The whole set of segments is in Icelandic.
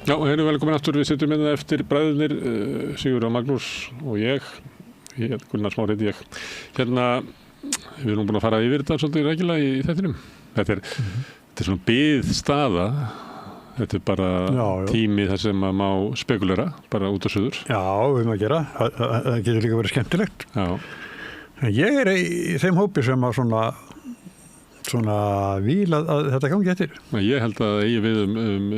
Já, velkomin aftur. Við sitjum hérna eftir bræðurnir, Sigurður og Magnús og ég Gunnar Smár heiti ég. Hérna, við erum búin að fara yfir þetta svolítið rækilega í þættinum. Þetta er svona biðstaða. Þetta er bara tími þar sem maður má spekulera, bara út á suður. Já, við maður gera. Það getur líka verið skemmtilegt. Já. Ég er í þeim hópi sem að svona vil að þetta gangi eftir. Ég held að eigi við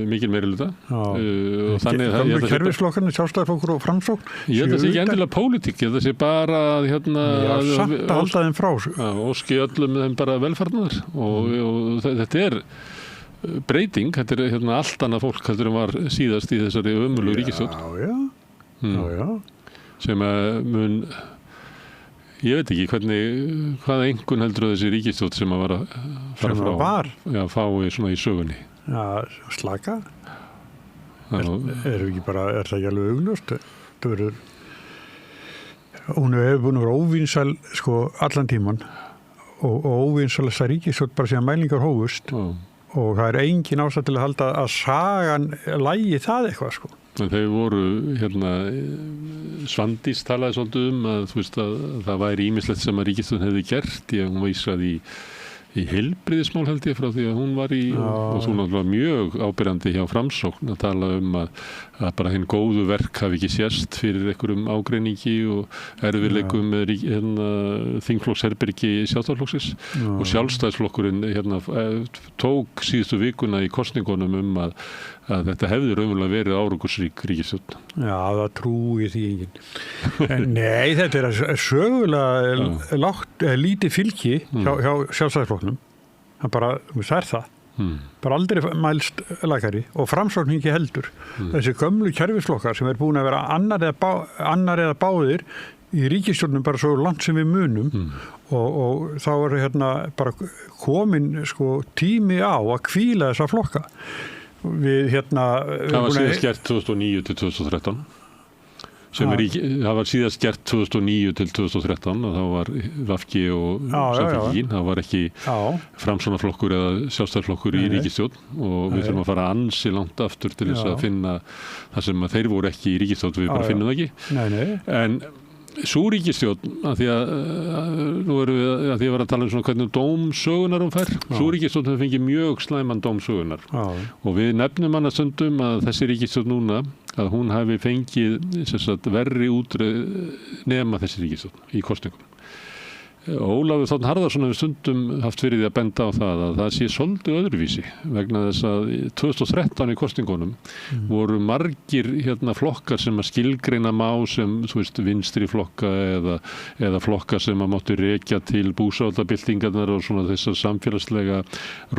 mikil meirihluta. Og þannig að gamlu kerfisflokkarnir, Sjálfstæðisflokkur og Framsókn. Ég held að það sé ekki endilega pólitík, ég held að það sé bara samt að halda þeim frá. Óski öllum þeim bara velfarnar og þetta er breyting, þetta er allt annað fólk heldur en var síðast í þessari ömurlegu ríkisstjórn. Já. Sem að mun ég veit ekki hvaða einhvern heldur þessi ríkisstjórn sem að var að fara frá. Já, fái svona í sögunni. Já, slaka. Er það ekki alveg augljóst? Hún hefur búin að vera óvinsæl allan tíman og óvinsæl þessa ríkisstjórn bara síðan mælingar hófust og það er engin ástæða til að halda að sagan lægi það eitthvað Þeir voru, Svandís talaði svolítið að það væri ýmislegt sem að ríkisstjórn hefði gert. Hún vísaði í heilbrigðismál held ég frá því að hún var og svo náttúrulega mjög ábyrjandi hjá Framsókn að tala að bara hinn góðu verk hafi ekki sést fyrir einhverjum ágreiningi og erfiðleikum með þingflokksherbergi Sjálfstæðisflokksins og Sjálfstæðisflokkurinn tók síðustu vikuna í kosningunum að þetta hefði raunverulega verið árangursrík ríkisstjórn. Já, það trúi því enginn. Nei, þetta er sögulega lítið fylgi hjá Sjálfstæðisflokknum. Það er það. Bara aldrei mælst lakari og Framsókn ekki heldur. Þessi gömlu kerfisflokkar sem er búin að vera annar eða báðir í ríkisstjórnum bara svo langt sem við munum og þá er bara komin tími á að hvíla þessa flokka. Það var síðast gert 2009 til 2013 það var síðast gert 2009 til 2013 og þá var VG og Samfylkingin það var ekki Framsóknarflokkur eða Sjálfstæðisflokkur í ríkisstjórn og við þurfum að fara ansi langt aftur til þess að finna það sem þeir voru ekki í ríkisstjórn við bara finnum það ekki en sú ríkisstjórn að því að nú erum við að því að vera að tala svona hvernig dómsögunar fær. Sú ríkisstjórn hefur fengið mjög slæman dómsögunar og við nefnum hana stundum að þessi ríkisstjórn núna að hún hafi fengið verri útreið nema þessi ríkisstjórn í kosningum. Ólafur Þ. Harðarson hefur stundum haft fyrir því að benda á það sé svolítið öðruvísi vegna þess að 2013 í kosningunum voru margir flokkar sem að skilgreina má sem vinstri flokka eða flokkar sem að máttu rekja til búsáhaldabyltingarnar og svona þessar samfélagslega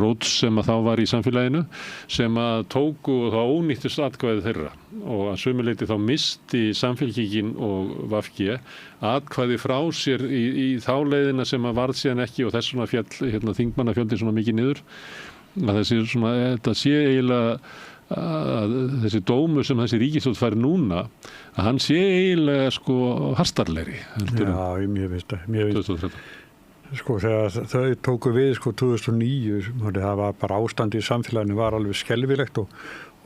róts sem að þá var í samfélaginu sem að tóku og þá ónýttist atkvæði þeirra og að sömuleyti þá misti Samfylkingin og VG atkvæði frá sér í þá leiðina sem að varð síðan ekki og þess svona fjall þingmannafjöldin svona mikið niður að þetta sé eiginlega að þessi dómur sem þessi ríkisstjórn fær núna að hann sé eiginlega hastarlegri Já, mér finnst það þegar þau tóku við 2009 það var bara ástandi í samfélaginu var alveg skelfilegt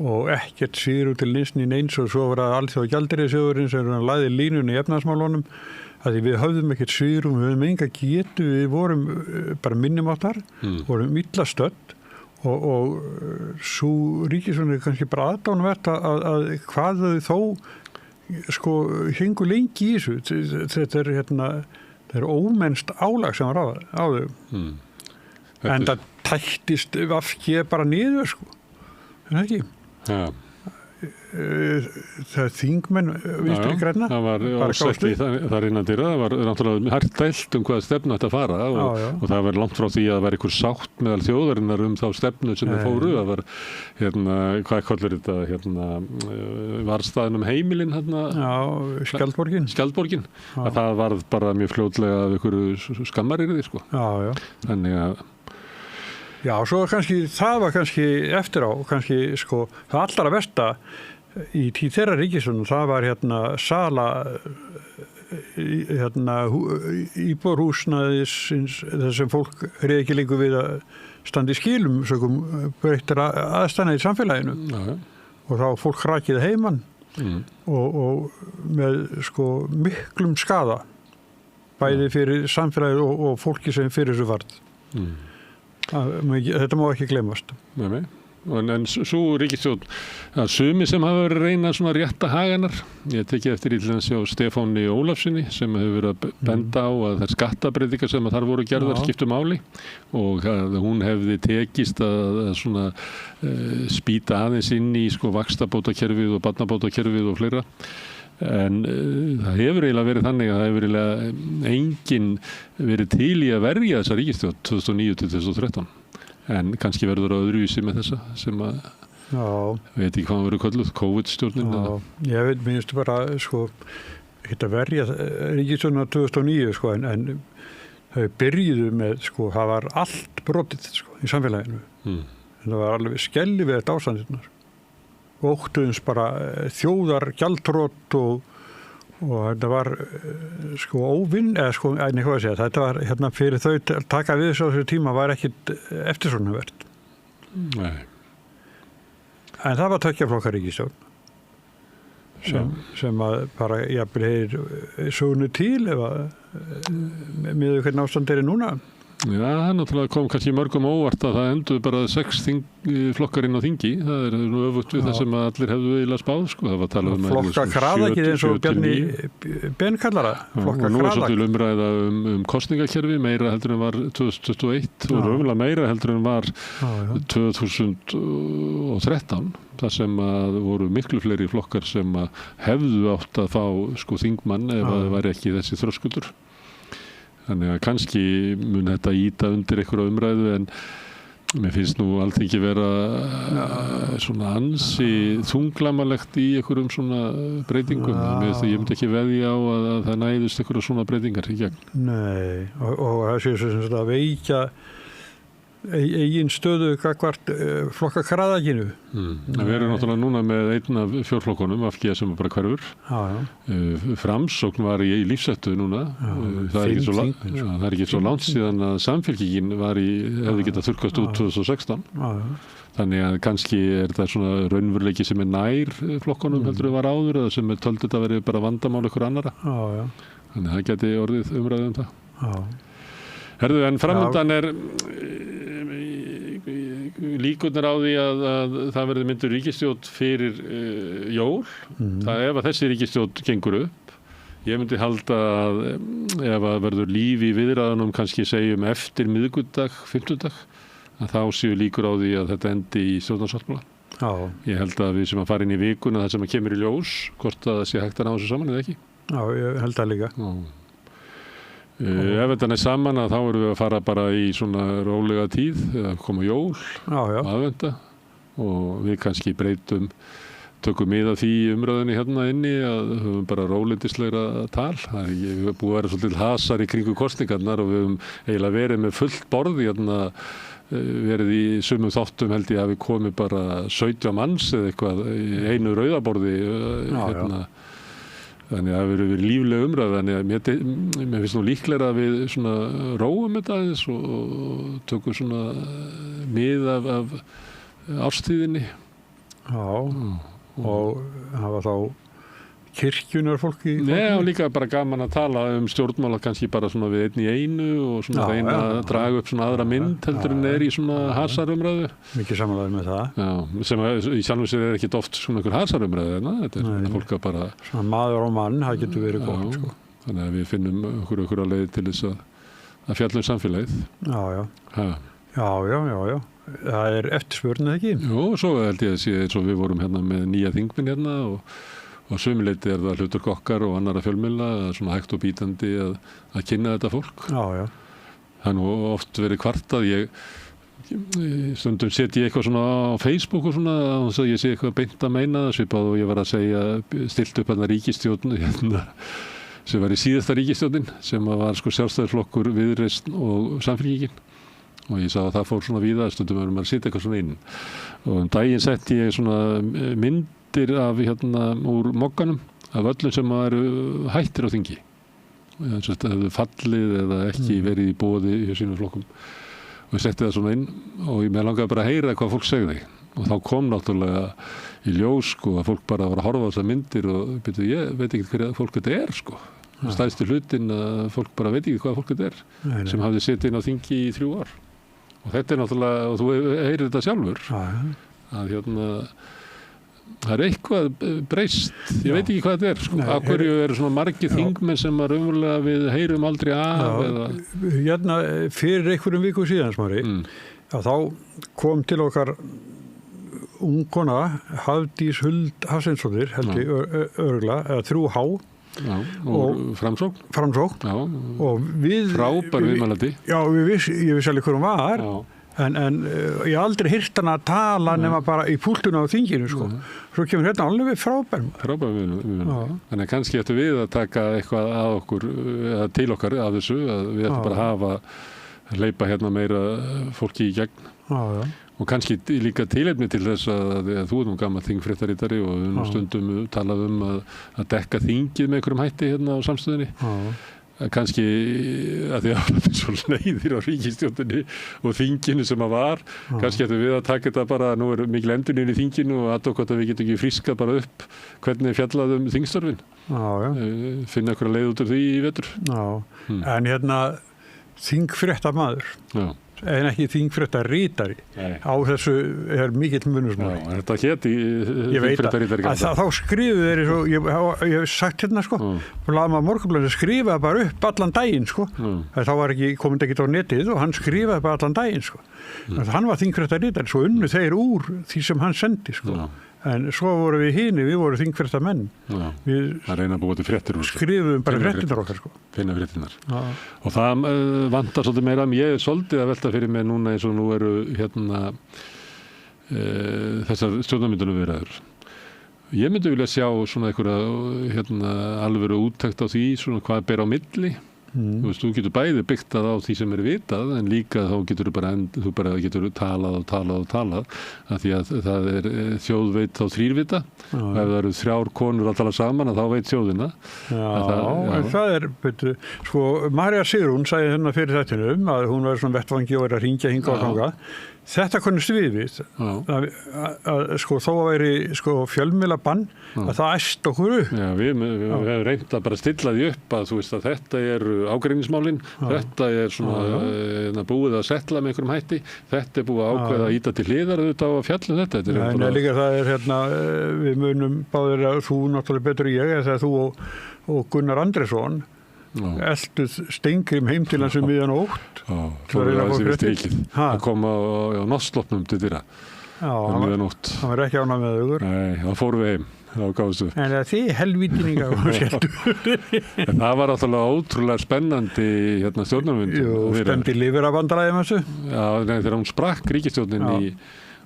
og ekkert svigrúm til neins og svo var það Alþjóðagjaldeyrissjóðurinn sem lagði línuna í efnahagsmálunum að við höfðum ekkert svigrúm, við höfðum enga getu, við vorum bara minnumáttar, vorum illa stödd og svo ríkisstjórn er kannski bara aðdánuvert að hvað þau þó hengu lengi í þessu. Þetta er ómennst álag sem var á þau. En það tættist VG bara niður, en það ekki. Já. Það þingmenn vinstri grænna það var ósætti þar innan dyra það var náttúrulega hart deilt hvaða stefnu ætti að fara og það var langt frá því að það var einhver sátt meðal þjóðarinnar þá stefnu sem þeir fóru það var hvað kallar þetta varðstaðin heimilin Skjaldborgin að það varð bara mjög fljótlega af einhverju skammarirði þannig að Já, svo það var kannski eftir á, það allra versta í tíð þeirra ríkisstjórnar, það var sala íbúðarhúsnæðis þar sem fólk réð ekki lengur við að standa í skilum sökum breyttra aðstæðna í samfélaginu. og þá fólk hrakið heiman og með sko miklum skaða bæði fyrir samfélagið og fólki sem fyrir þessu varð. Þetta má ekki gleymast. Nei. En svo ríkisstjórn að sumi sem hafa verið að reyna svona rétta haganar. Ég tekið eftir í til þess að Stefáni Ólafssyni sem hefur verið að benda á að þær skattabreytingar sem þar voru gerðar skiptu máli og að hún hefði tekist að svona spýta aðeins inn í sko vaxtabótakerfið og barnabótakerfið og fleira. En það hefur eiginlega verið þannig að það hefur eiginlega enginn verið til í að verja þessa ríkisstjórn 2009 til 2013. En kannski verður það öðruvísi með þessa sem að veit ekki hvað verður kölluð, COVID-stjórnin. Ég veit, minnst bara sko, ekki að verja ríkisstjórnina 2009 sko, en þau byrjuðu með sko, það var allt brotið sko, í samfélaginu. Það var alveg skelfilegt ástandinnar. Óttuðins bara þjóðar gjaldþrot og þetta var sko óvinn, eða sko, hvað að segja, þetta var hérna fyrir þau taka við þessu tíma var ekkit eftirsóknarvert. Nei. En það var tveggja ríkisstjórn sem að bara jafnvel heyr sögunu til ef að með hvernig ástand er núna. Já, það náttúrulega kom kannski mörgum óvart að það enduðu bara 6 flokkar inn á þingi. Það er nú öfugt við það sem allir hefðu eiginlega spáð, sko. Það var talað um flokka kraðakið eins og Bjarni Ben kallar það. Og nú er svolítið umræða kostningakerfi, meira heldur en var 2021 og raunverulega meira heldur en var 2013. Það sem að voru miklu fleiri flokkar sem að hefðu átt að fá sko þingmann ef það væri ekki þessi þröskuldur. Þannig að kannski mun þetta íta undir einhverja umræðu en mér finnst nú Alþingi vera svona ansi þunglamalegt í einhverjum svona breytingum. Ég myndi ekki veðja á að það næðist einhverja svona breytingar í gegn. Nei, og það sé sem að veikja eigin stöðu gagnvart flokkakraðakinu. Við erum náttúrulega núna með einn af fjórflokkunum, AFG sem bara hverfur. Framsókn var í lífshættu núna. Það er ekki svo langt síðan að Samfylkingin hefði getað þurrkast út 2016. Þannig að kannski er það svona raunveruleiki sem er nær flokkunum heldur var áður eða sem töldu þetta verið bara vandamál ykkur annara. Þannig að það geti orðið umræðu um það. Herðu, en framöndan er líkurnar á því að það verði myndur ríkisstjórn fyrir jól. Það ef að þessi ríkisstjórn gengur upp. Ég myndi halda að ef að verður líf í viðræðunum kannski segjum eftir miðvikudag, fimmtudag, að þá séu líkur á því að þetta endi í stjórnarsáttmála. Ég held að við sem að fara inn í vikuna það sem að kemur í ljós, hvort að það sé hægt að ná þessu saman eða ekki. Já, ég held það líka. Ef þetta er saman að þá erum við að fara bara í svona rólega tíð eða koma jól, aðvenda og við kannski tökum mið af því umræðinni hérna inni að höfum bara rólindislegra tal. Við höfum búið að vera svolítið hasar í kringu kosningarnar og við höfum eiginlega verið með fullt borð hérna, verið í sumum þáttum held ég að við komið bara 17 manns eða eitthvað í einu rauðaborði hérna. Þannig að það hefur verið lífleg umræða, þannig að mér finnst nú líklega að við svona róum þetta aðeins og tökum svona mið af árstíðinni. Og hafa þá kirkjunar fólki? Nei, og líka bara gaman að tala stjórnmála kannski bara svona við einn í einu og svona reyna að draga upp svona aðra mynd heldur en í svona hasarumræðu. Mikið samanlega með það. Já, sem í sjálfum sér ekkit oft svona einhver hasarumræðu, þetta fólk að bara... Svona maður og mann, það getur verið gott, sko. Þannig að við finnum okkur að leið til þess að fjalla samfélagið. Já. Það er eftirspurn eða ekki? Jú, svo held ég að sé eins og við vorum hérna með nýja þingmenn hérna og sömuleyti er það hlutur okkar og annara fjölmiðla svona hægt og bítandi að kynna þetta fólk. Já. Það er nú oft verið kvartað. Stundum set ég eitthvað svona á Facebook og svona og ég sé eitthvað beint að meina það svipað og ég var að segja stilt upp hérna ríkisstjórn hérna sem var í síðasta ríkisstjórnin sem var sko Sjálfstæðisflokkur, Viðreisn og Samfylkingin og ég sá að það fór svona víða stundum verður maður að setja eitthvað svona inn og daginn setti ég svona myndir af hérna úr mokkanum af öllum sem eru hættir á þingi það hefðu fallið eða ekki verið í boði í sínum flokkum og ég setti það svona inn og ég með langaði bara að heyra hvað fólk segði og þá kom náttúrulega í ljós sko að fólk bara var að horfa á þessar myndir og byrju, ég veit ekki hverja fólk þetta sko. Stærsti hlutin að fólk bara veit ekki hvað fólk þetta sem hafði setið inn á þingi í 3 ár. Og þetta náttúrulega, og þú heyrir þetta sjálfur, að það eitthvað breyst. Ég veit ekki hvað þetta sko. Af hverju eru svona margir þingmenn sem að raunverulega við heyrum aldrei af eða... Hérna, fyrir einhverjum viku síðan, Smári, að þá kom til okkar ungkona, Hafdís Huld Hafsteinsdóttir, held ég örugglega, eða 3H, og Framsókn og við frábær viðmælandi ég vissi alveg hver hún var en ég aldrei heyrt hana að tala nema bara í púltuna á þinginu sko. Svo kemur hérna alveg frábær viðmælandi þannig að kannski ættum við að taka eitthvað að okkur eða til okkar af þessu að við ættum bara að hleypa hérna meira fólki í gegn og kannski líka tilefni til þess að þú nú gammal þingfréttaritari og við nú stundum talað að dekka þingið með einhverjum hætti hérna á samstöðinni. Kannski að því að það er svo sneiðir á ríkisstjórninni og þinginu sem að var. Kannski ættum við að taka þetta bara, nú er mikil endurinn í þinginu og aðtókvæmt að við getum ekki friskað bara upp hvernig fjallað þingstörfin. Finna einhverja leið út úr því í vetur. En hérna þingfréttamaður. En ekki þingfréttarítari á þessu er mikill munur þetta héti þingfréttarítari þá skrifuðu þeir ég hef sagt hérna sko Blaðamaður Morgunblaðsins skrifaði bara upp allan daginn sko þá var komið ekki á netið og hann skrifaði bara allan daginn sko hann var þingfréttarítari svo unnu þeir úr því sem hann sendi sko en svo voru við voru þingfréttamenn við reyna að búa til fréttir skrifuðum bara fréttirnar okkar sko finna fréttirnar og það vantar svolítið meira ég er svolítið að velta fyrir mig núna eins og nú eru hérna þessar stjórnarmyndunarviðræður ég myndi vilja sjá svona einhverja hérna alvöru úttekt á því svona hvað ber á milli þú getur bæði byggt á því sem vitað en líka þá getur þú bara getur talað af því að það er þjóð veit þá 3 vita og ef það eru 3 konur að tala saman þá veit þjóðina það er betur sko María Sigrún sagði hérna fyrir þettinum að hún var svona vettvangi og að hringja hingað og þangað þetta konust við að sko þó að veri sko fjölmiðlabann að það æst okkur upp við hefum reynt að bara stilla því upp að þú veist að þetta eru ágreiningsmálin þetta er svona búið að setla með einhverjum hætti þetta er búið að ákveða að íta til hliðar auðvitað á að fjalla þetta en líka það er hérna við munum báðir að þú náttúrulega betur ég þegar þú og Gunnar Andrésson elduð Steingrim heim til hans miðjan ótt að koma á náttsloppnum til dýra miðjan ótt hann var ekki ánægður með augur nei, þá fórum við heim en þið helvítinninga en það var náttúrulega ótrúlega spennandi hérna stjórnarmynd stemdi lífurabandræðum þessu þegar hún sprakk ríkisstjórnin og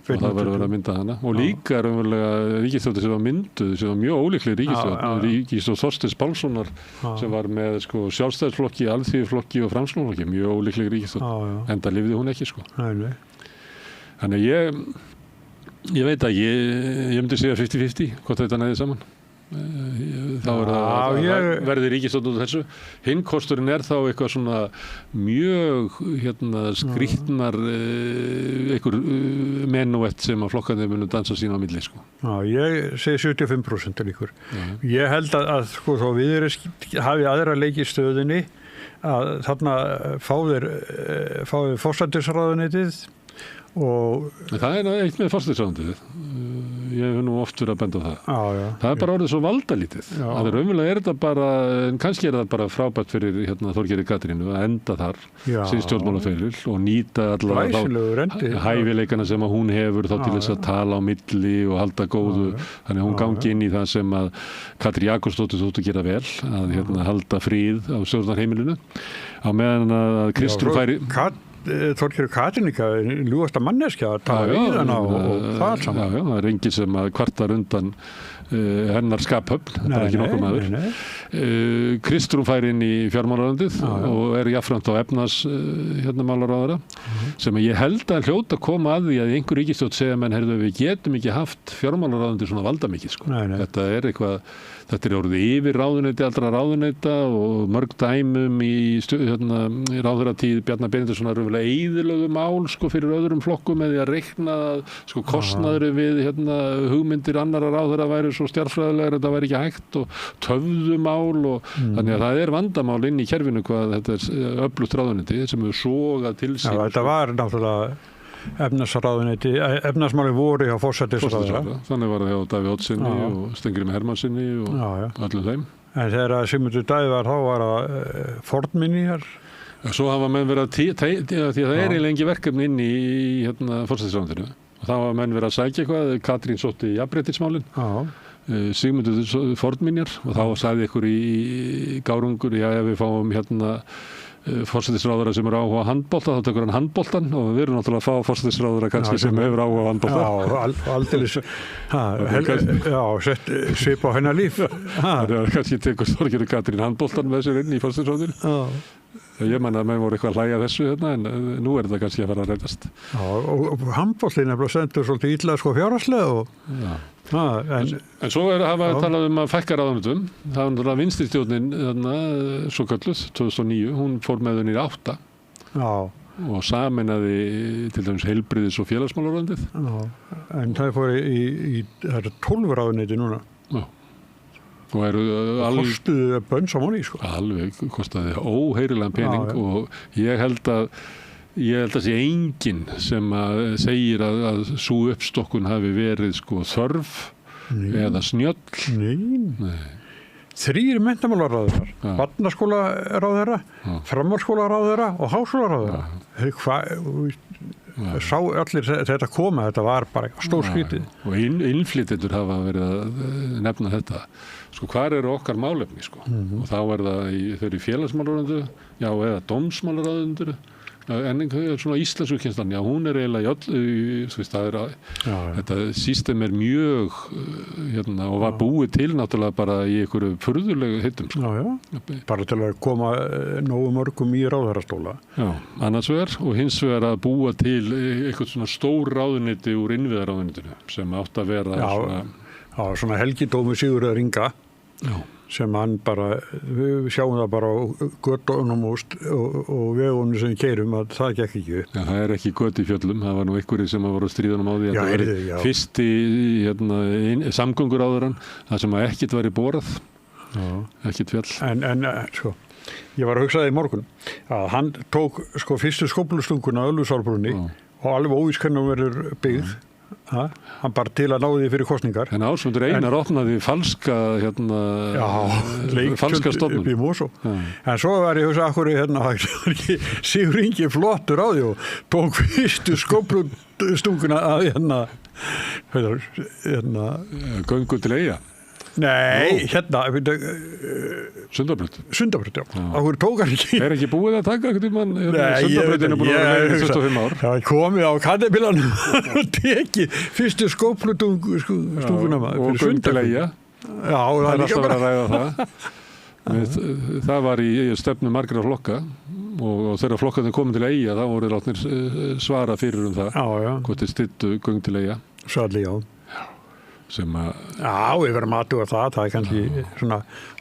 það var að mynda hana og líka ríkisstjórnin sem var mynduð sem var mjög ólíkleg ríkisstjórn Þorsteins Pálssonar sem var með sko, sjálfstæðisflokki, alþýðuflokki og framsóknarflokki mjög ólíkleg ríkisstjórn enda lifði hún ekki sko þannig ég veit að ég myndi segja 50-50 hvort þetta næði saman þá verði ríkisstjórn út af þessu hinn kosturinn þá eitthvað svona mjög skrýtnar einhver menúett sem að flokkarnir munu dansa sín á milli sko. Ég segi 75% líkur ég held að sko þó við hafi aðra leiki í stöðinni að þarna fáðir forsætisráðuneytið og það er eitt með forsætisráðuneytið ég hef nú oft verið að benda á það það er bara orðið svo valdalítið að raunverulega er þetta bara en kannski er það bara frábært fyrir Þorgerði Katrínu að enda þar sín stjórnmálaferil og nýta alla hæfileikana sem að hún hefur þá til þess að tala á milli og halda góðu þannig að hún gangi inn í það sem að Katrín Jakobsdóttir þóttu gera vel að halda fríð á stjórnarheimilinu á meðan að Kristrún færi Þorgerður Katrínika ljúfasta manneskja að tala við hana og það saman. Já, það er enginn sem að kvartar undan hennar skaphöfn, það er ekki nokkuð maður. Kristrún fær inn í fjármálaráðuneytið og er jafnframt á efnahagsmálaráðherra sem ég held að hljóta koma að því að einhver ríkisstjórn segja menn, heyrðu, við getum ekki haft fjármálaráðuneytið svona valdamikið sko. Þetta er eitthvað þetta orðið yfir ráðuneyti allra ráðuneyta og mörg dæmum í ráðherratíð Bjarna Benediktssonar raunverulega eyðilögðu mál sko fyrir öðrum flokkum með því að reikna sko kostnaður við hugmyndir annarra ráðherra væri svo stjarfræðilegar þetta væri ekki hægt og töfðu mál og þannig að það er vandamál inn í kerfinu hvað þetta er öflugt ráðuneyti sem hefur sogað til sín. Já, þetta var náttúrulega efnarsmáli voru hjá forsætisráðherra. Þannig var það hjá Davíð Oddssyni og Steingrími Hermannssyni og öllum þeim. En þegar Sigmundur Davíð var þá var það fornminjar. Svo hafa menn verið því að það er eiginlega engi verkefni inn í forsætisráðherra og þá hafa menn verið að sækja eitthvað. Katrín sótti jafnréttismálin. Sigmundur fornminjar og þá sagði ykkur í gárungur ef við fáum forsætisráðherra sem er áhuga handbolta, þá tekur hann handboltan og við erum náttúrulega að fá forsætisráðherra kannski sem hefur áhuga handbolta. Já, aldeilis sett svip á hennar líf. Kannski tekur Þorgerður Katrín handboltan með sér inn í forsætisráðherra. Ég man að menn voru eitthvað að hlæja þessu en nú er þetta kannski að fara að reddast. Já, og handboltin er bara sendur svolítið illa fjárhagslega En svo hafa talað að fækka ráðuneytum. Það var vinstristjórnin svo kölluð 2009, hún fór með henni í 8 og sameinaði til dæmis heilbrigðis- og félagsmálaráðuneytið. En það fór það er 12 ráðuneyti núna. Og kostuðu bönns á móni sko. Alveg kostaði óheyrilegan pening og ég held að sé enginn sem að segir að sú uppstokkun hafi verið sko þörf eða snjöll. Nei. 3 menntamálaráðherrar, barnaskólaráðherra, framhaldsskólaráðherra og háskólaráðherra. Sá allir þetta koma, þetta var bara stórskrítið. Og innflytjendur hafa verið að nefna þetta. Sko hvar eru okkar málefni sko? Og þá þau eru í félagsmálaráðuneytinu, eða dómsmálaráðuneytinu. En svona íslenskukennslan, hún er eiginlega þetta system er mjög og var búið til náttúrulega bara í einhverju furðulegu hittum sko. Bara til að koma nógu mörgum í ráðherrastóla. Annars vegar og hins vegar að búa til eitthvað svona stór ráðuneyti úr innviðaráðuneytinu sem átt að vera svona helgidómur Sigurðar Inga. Sem hann bara, við sjáum það bara á göttunum og vegunum sem við keyrum að það gekk ekki upp. Það er ekki gött í fjöllum, það var nú einhverjir sem voru á stríðunum á því að það var fyrsti samgönguráðherrann, það sem ekkert var í borað, ekkert fjall. En sko, ég var að hugsa það í morgun, að hann tók sko fyrstu skóflustunguna á Ölfusárbrúnni og alveg óvíst hvernig hún verður byggð. Hann bara til að ná því fyrir kosningar. En Ásmundur Einar opnaði falska falska stofnun upp í Mosó. En svo var ég hugsa Sigur Ingi flottur á því og tók fyrstu skóflustunguna að göngu til Eyja. Nei, Sundabraut. Sundabraut, Akkur tók hann ekki. Er ekki búið að taka einhvern tímann? Sundabrautinu búin að vera 25 ár. Það komið á Kattebílanum og tekið fyrstu skóflustunguna og göngu til Eyja. Það er alltaf verið að ræða það. Það var í stefnu margra flokka og þegar flokkarnir komið til Eyja þá voru látnir svara fyrir það hvort þeir styttu göng til Eyja. Sannlega, sem við verðum að aðtúa það er kannski svona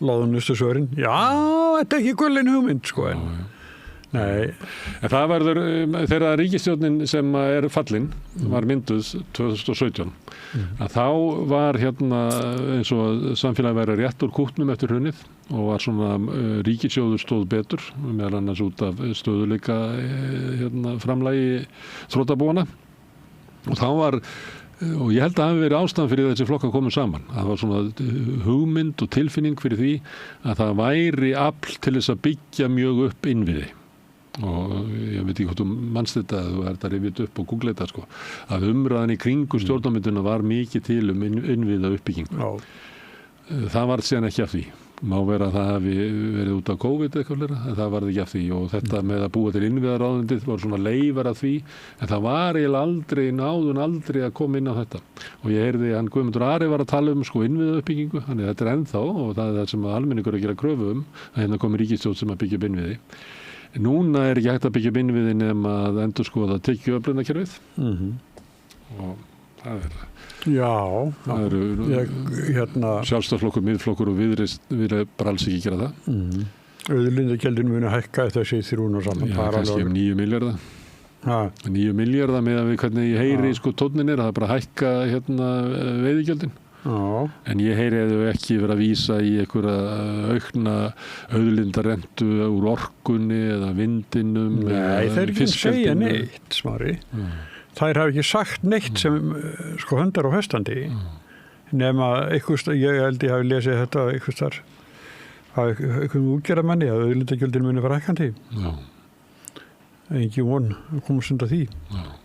loðunustu svörin. Þetta er ekki gullin hugmynd sko Nei. En það verður þegar ríkisstjórnin sem er fallin var mynduð 2017 að þá var eins og samfélagi væri rétt úr kútnum eftir hrunið og var svona ríkissjóður stóð betur meðal annars út af stöðuleika framlagi þrotabúanna og þá var og ég held að það hafi verið ástæðan fyrir þessi flokka komið saman. Það var svona hugmynd og tilfinning fyrir því að það væri afl til þess að byggja mjög upp innviði. Og ég veit ekki hvort manst þetta að þú ert að rifja upp og googla þetta sko. Að umræðan í kringu stjórnarmynduna var mikið til innviða uppbyggingu. Það var síðan ekki af því. Má vera að það hafi verið út af COVID eitthvað fleira, en það varði ekki af því og þetta með að búa til innviðaráðuneytið var svona leifar af því, en það var eiginlega aldrei að koma inn á þetta og ég heyrði hann Guðmundur Ari var að tala sko innviðauppbyggingu, þannig þetta er ennþá og það er það sem almenningur að gera kröfu að hérna komi ríkisstjórn sem að byggja upp innviði. Núna er ekki hægt að byggja upp innviði nema að endurskoða tekjuöflunarkerfið og Það eru Sjálfstæðisflokkur, Miðflokkur og Viðreisn bara alls ekki gera það. Auðlindagjöldin muni hækka þessi þrjún og saman. Já, kannski 9 milljarða. 9 milljarða með að við hvernig ég heyri tónnin það bara hækka veiðigjöldin. En ég heyri að þau ekki vera að vísa í einhverja aukna auðlindarentu úr orkunni eða vindinum. Nei, þeir ekki segja neitt, Smári. Þær hafa ekki sagt neitt sem höndar á festandi. Nema ég held ég hafi lesið þetta einhvers þar einhverjum útgerðarmanni að auðlindagjöldin muni fara hækkandi. Engin von komast undan því.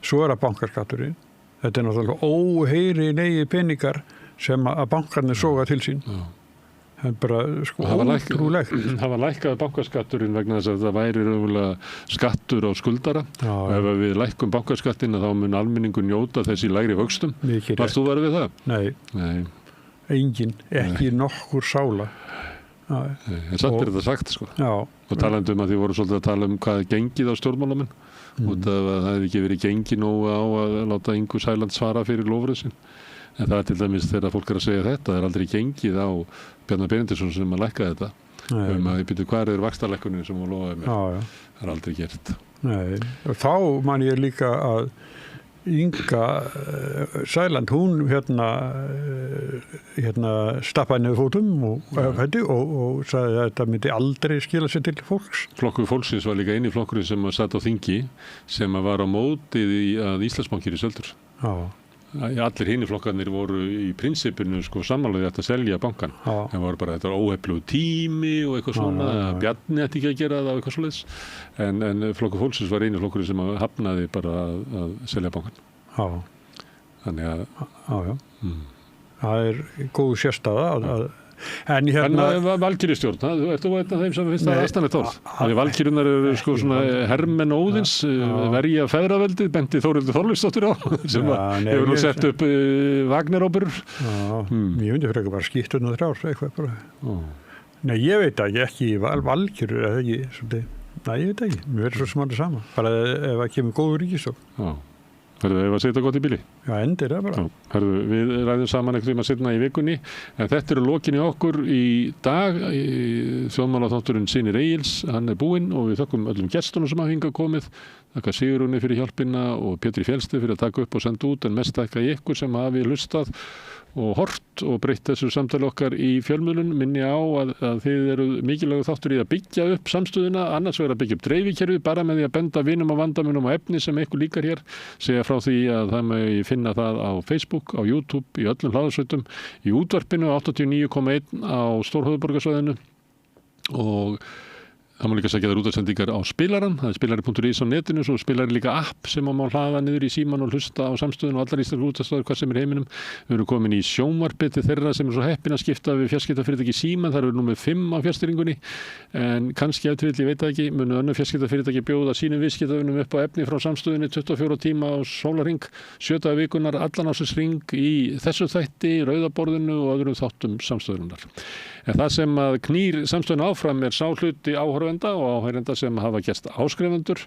Svo það bankaskatturinn. Þetta náttúrulega óheyrilegir peningar sem að bankarnir soga til sín. Það bara ótrúlegt. Það var lækkað bankaskatturinn vegna þess að það væri raunverulega skattur á skuldara. Og ef við lækkum bankaskattin þá mun almenningur njóta þessi lægri vöxtum. Varst þú verið við það? Nei. Engin, ekki nokkur sála. En satt þetta sagt og talandi að þið voru svolítið að tala hvað gengið á stjórnmálamenn og það hefði ekki verið gengið nógu á að láta Ingu Sæland svara fyrir lofrið sinn en það til dæmis þegar fólk að segja þetta það aldrei gengið á Bjarnar Benediktsson sem að lækka þetta að ég byrju hvað vaxtalækkunin sem hún lofaði mér það aldrei gert Nei, og þá man ég líka að Inga Sæland, hún stappaði niður fótum og sagði að þetta myndi aldrei skila sér til fólks. Flokkur fólksins var líka eini flokkurinn sem satt á þingi sem var á mótið að Íslandsbankir í Söldur. Allir hinir flokkarnir voru í prinsipinu sammálaði að selja bankan. Það voru bara þetta óheflugu tími og eitthvað svona, Bjarni ætti ekki að gera það og eitthvað svoleiðis. En flokkur fólksins var eini flokkurinn sem hafnaði bara að selja bankan. Þannig að það góð sérstaða að En Valkyrjustjórn, þú ert einn af þeim sem finnst það aðstæðanlegt orð. Þannig Valkyrjurnar eru svona hermenn Óðins, verja feðraveldið, Benti Þórhildur Þorleifsdóttir á, sem hefur nú sett upp Wagner-óperur. Ég myndi frekar bara skýtturna 3 eitthvað bara. Nei, ég veit ekki Valkyrjur, eða ekki, svolítið. Nei, ég veit ekki, mér verður svo smalið sama. Bara ef það kemur góður ríkisstjórn. Herðu, ef að setja gott í bíli? Já, endir það bara. Herðu, við ræðum saman eitthvað setna í vikunni, en þetta eru lokin í okkur í dag. Þjóðmálaþátturinn Synir Egils, hann búinn og við þökkum öllum gestunum sem hafa hingað komið. Þakka Sigrúni fyrir hjálpina og Pétri Fjellsteð fyrir að taka upp og senda út, en mest þakka ykkur sem hafi hlustað og hort og breytt þessu samtali okkar í fjölmiðlun. Minni á að þið eru mikilvægur þáttur í að byggja upp samstöðuna, annars vegar að byggja upp dreifikerfi bara með því að benda vinum og vandamunum á efni sem ykkur líkar hér, segja frá því að það megi finna það á Facebook, á YouTube, í öllum hlaðarsveitum, í útvarpinu 89,1 á Stórhöfuðborgarsvæðinu og það má líka sækja þær útasendingar á spilaran, það spilari.is á netinu, svo spilari líka app sem má hlaða niður í síman og hlusta á samstöðun og allar íslenskar útastöður hvað sem heiminum. Við erum komin í sjónvarpið til þeirra sem svo heppin að skipta við fjarskiptafyrirtæki Síman, þar eru númer 5 á fjarstýringunni, en kannski ef til vill, ég veit það ekki, munu önnur fjarskiptafyrirtæki bjóða sínum viðskiptavinum upp á efni frá samstöðunni 24 tíma á sólarhring, 7 daga vikunar, allan ársins í þessu þætti, Rauðaborðinu og öðrum þáttum samstöðunar. En það sem að knýr samstöðuna áfram sá hluti áhorfenda og áheyrenda sem hafa gerst áskrifendur.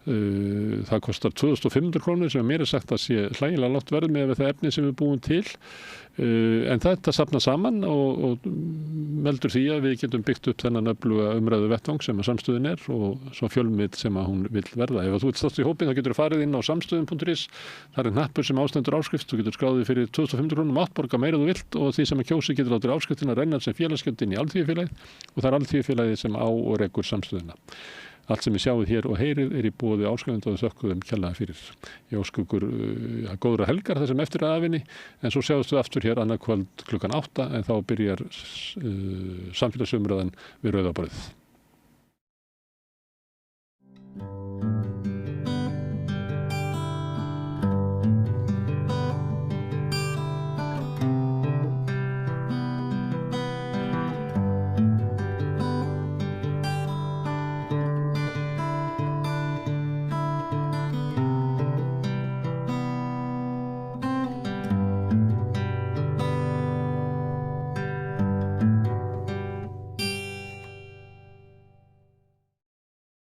Það kostar 2.500 krónur sem mér sagt að sé hlægilega lágt verð með það efni sem við búum til. En þetta safnar saman og veldur því að við getum byggt upp þennan öfluga umræðu vettvang sem að samstöðin og svo fjölmið sem að hún vill verða. Ef þú vilt stást í hópin þá getur þú farið inn á samstöðun.is, það hnappur sem ástendur áskrift, þú getur skráðið fyrir 2.500 krónum, borga meira þú vilt og því sem að kjósi getur látið áskriftina renna sem félagsgjöld inn í Alþýðufélagið og það Alþýðufélagið sem á og rekur samstöðuna. Allt sem ég sjáið hér og heyrið í boði áskrifenda og þökkum kærlega fyrir. Ég óska ykkur góðra helgar þar sem eftir aðvinni, en svo sjáumst við aftur hér annað kvöld klukkan 8 en þá byrjar samfélagsumræðan við Rauðaborðið.